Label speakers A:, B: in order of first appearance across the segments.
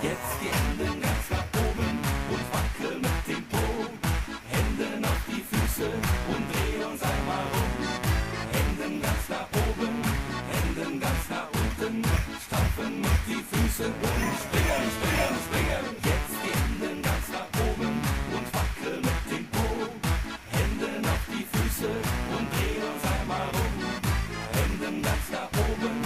A: Jetzt die Hände ganz nach oben und wackel mit dem Po. Hände auf die Füße und dreh uns einmal rum. Händen ganz nach oben, Händen ganz nach unten. Stampfen mit die Füße und springen, springen, springen. Jetzt die Hände ganz nach oben und wackel mit dem Po. Hände auf die Füße und dreh uns einmal rum. Händen ganz nach oben,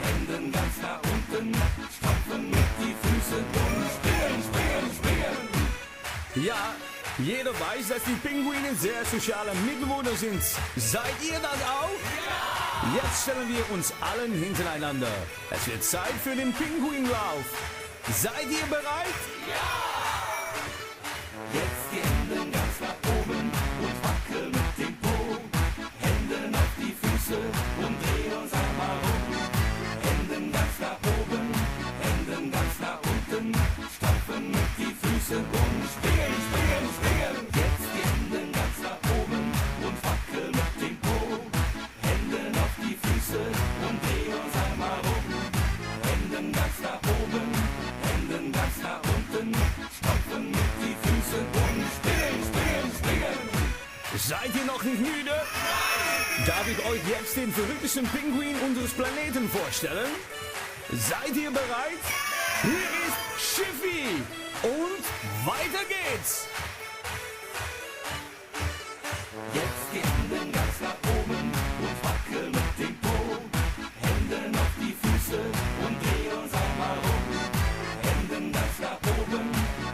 A: Händen ganz nach unten. Stampfen mit die Füße und springen, springen, springen.
B: Ja, jeder weiß, dass die Pinguine sehr soziale Mitbewohner sind. Seid ihr das auch? Ja! Jetzt stellen wir uns allen hintereinander. Es wird Zeit für den Pinguinlauf. Seid ihr bereit?
A: Jetzt die Hände ganz nach oben und wackel mit dem Po. Hände auf die Füße und dreh uns einmal rum. Händen ganz nach oben, Händen ganz nach unten. Stampfen mit die Füße und springen, springen, springen. Jetzt die Hände ganz nach oben und wackel mit dem Po. Hände auf die Füße und dreh uns einmal rum. Händen ganz nach oben, Händen ganz nach unten. Stampfen mit die Füße und springen, springen, springen.
B: Seid ihr noch nicht müde? Darf ich euch jetzt den verrücktesten Pinguin unseres Planeten vorstellen? Seid ihr bereit? Hier ist Schiffy und weiter geht's.
A: Jetzt die Hände ganz nach oben und wackel mit dem Po. Hände auf die Füße und dreh uns einmal rum. Händen ganz nach oben,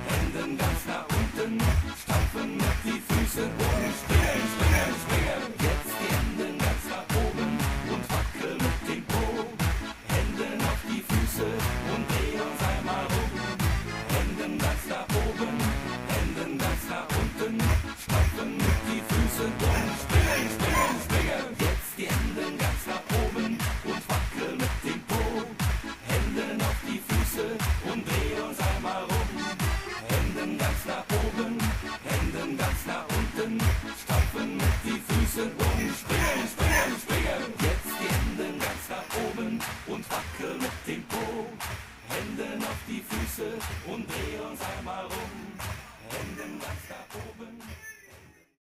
A: Händen ganz nach unten. Stampfen mit die Füße und springen, springen, springen. Jetzt die Hände ganz nach oben und wackel mit dem Po. Händen auf die Füße und dreh uns einmal rum. Händen ganz nach oben, Händen ganz nach unten. Stampfen mit die Füße und springen, springen, springen. Jetzt die Hände ganz nach oben und wackel mit dem Po. Händen auf die Füße und dreh uns einmal rum. Händen ganz nach